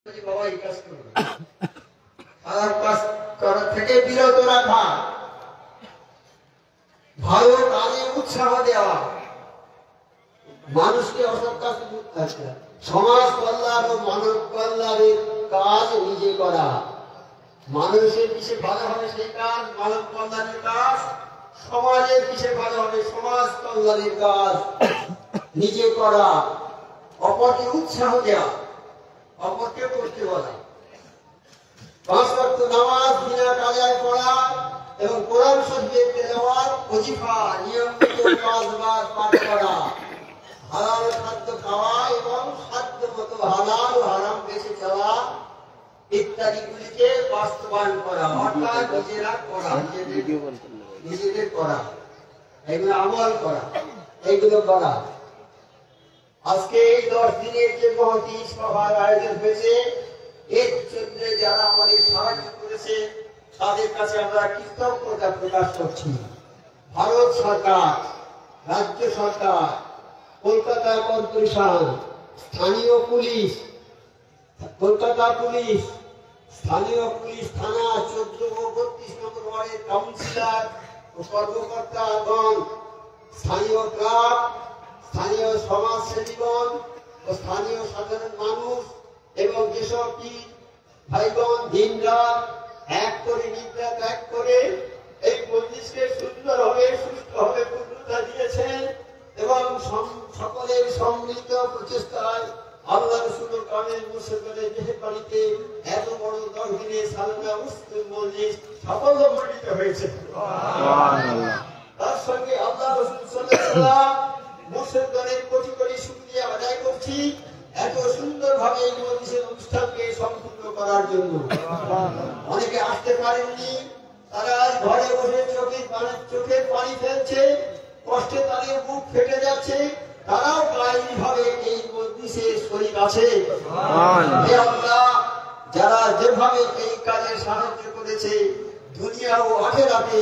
বাবা এই কাজ করবে, খারাপ কাজ করা থেকে বিরত রাখা, ভালো কাজে উৎসাহ দেওয়া, মানুষকে অসৎ কাজ, সমাজ কল্যাণ ও মানব কল্যাণের কাজ নিজে করা। মানুষের কিসে ভালো হবে সেই কাজ, মানব কল্যাণের কাজ, সমাজের কিসে ভালো হবে সমাজ কল্যাণের কাজ নিজে করা, অপরকে উৎসাহ দেওয়া, অপরকে করতে বলা, 5 ওয়াক্ত নামাজ বিনা কাজায় পড়া এবং কোরআন শরীফের তেলাওয়াত ওজিফা নিয়মিত 5 বার পাঠ করা, হালাল খাদ্য খাওয়া এবং সাধ্য মতো হালাল ও হারাম বেছে চলা ইত্যাদিগুলিকে বাস্তবায়ন করা, অর্থাৎ নিজেরা করা, নিজেদের করা, এগুলো আমল করা, এগুলো করা। আজকে এই 10 দিনের যে মহতী সভার আয়োজন হয়েছে, এর জন্য যারা আমাদের সাহায্য করেছে তাদের কাছে আমরা কৃতজ্ঞতা প্রকাশ করছি। ভারত সরকার, রাজ্য সরকার, কলকাতা কর্পোরেশন, স্থানীয় পুলিশ, কলকাতা পুলিশ, স্থানীয় পুলিশ থানা 14 ও 32 নম্বর ওয়ার্ডের কাউন্সিলর ও কর্মকর্তাগণ, স্থানীয় ক্লাব, স্থানীয় সমাজসেবীগণ ও স্থানীয় সাধারণ মানুষ এবং যেসব ভাইগণ দিন রাত এক করে নিদ্রা ত্যাগ করে এই মজলিসকে সুন্দরভাবে সুষ্ঠুভাবে পূর্ণতা দিয়েছেন এবং সকলের সম্মিলিত প্রচেষ্টায় আল্লাহ রাসূল কামেল মুর্শিদের মেহেরবানিতে এত বড় 10 দিনের সালানা মুসলিম মজলিস সাফল্যমণ্ডিত হয়েছে। সুবহানাল্লাহ। তার সঙ্গে আল্লাহ রাসূল সাল্লাল্লাহু আলাইহি ওয়াসাল্লাম মুর্শিদের কোটি কোটি শুকরিয়া আদায় করছি এত সুন্দরভাবে এই মজলিসের অনুষ্ঠানকে সম্পূর্ণ করার জন্য। অনেকে আসতে পারেননি, তারা ঘরে বসে চোখের পানি ফেলছে, কষ্টে তাদের বুক ফেটে যাচ্ছে, তারাও গায়বীভাবে এই মজলিসে শরীক আছে। যারা যেভাবে এই কাজে সাহায্য করেছে দুনিয়া ও আখিরাতে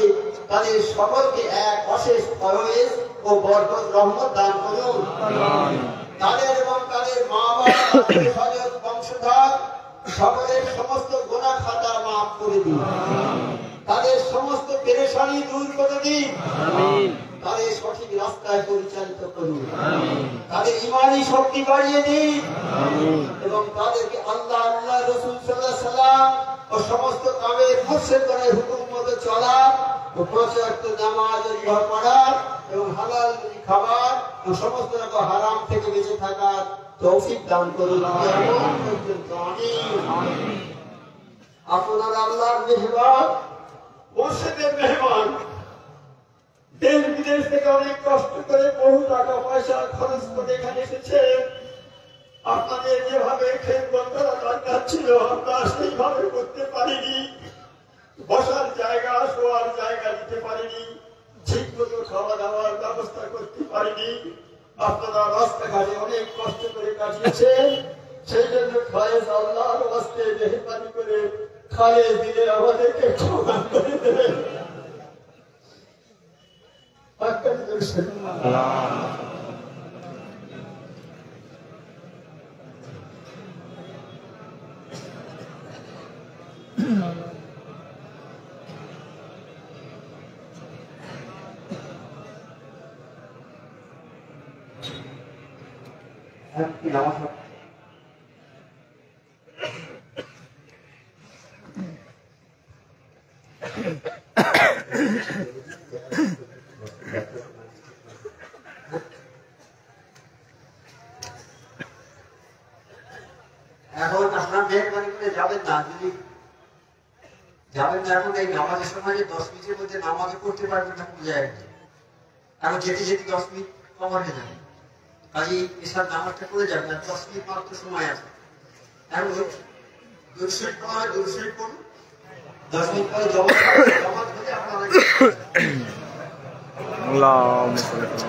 তাদের সকলকে এক অশেষ ফরজ ও বরকত রহমত দান করুন। তাদের এবং তাদের মা বাবা বংশধর সকলের সমস্ত গুনাহ খাতা মাফ করে দিন, তাদের সমস্ত পেরেশানি দূর করে দিন, তাদের সঠিক রাস্তায় পরিচালিত করুন, তাদের ঈমানি শক্তি বাড়িয়ে দিন এবং তাদেরকে আল্লাহ আল্লাহ রাসূল সাল্লাল্লাহু আলাইহি ওয়াসাল্লাম ও সমস্ত কামের মুর্শিদের হুকুম মতো চলা ও 5 ওয়াক্ত নামাজ পড়া এবং হালাল খাবার ও সমস্ত রকম হারাম থেকে বেঁচে থাকার তৌফিক দান করুন। আমিন। আপনারা আল্লাহর মেহমান, মুর্শিদের মেহমান, দেশ বিদেশ থেকে অনেক কষ্ট করে বহু টাকা পয়সা খরচ করে এখানে এসেছে। আপনাদের যেভাবে খেদমত করা দরকার ছিল আমরা সেইভাবে করতে পারিনি, বসার জায়গা শোয়ার জায়গা দিতে পারিনি, ঠিক মতো খাওয়া দাওয়ার ব্যবস্থা করতে পারিনি। আপনারা রাস্তাঘাটে অনেক কষ্ট করে কাটিয়েছেন, সেই জন্য খায়েজ আল্লাহর ওয়াস্তে মেহেরবানি করে খায়েজ দিলে আমাদেরকে ক্ষমা করে দেবেন। এখন আপনার মেহরবানি করে যাবেন না, যদি যাবেন না এখন এই নামাজের সময় 10 মিনিটের মধ্যে নামাজও করতে পারবেন না পূজা একদিন, এখন যেতে যেতে 10 মিনিট কভার হয়ে যাবে, কাজে এসব নামাজটা করে যাবেন না, 10 মিনিট মাত্র সময় আছে। এখন দুরশরীফ পড়া হয়, দুরশরীফ পড়ুন, 10 মিনিট পরে জমা হলে আপনারা আল্লাহুম্মা সাল্লি আলা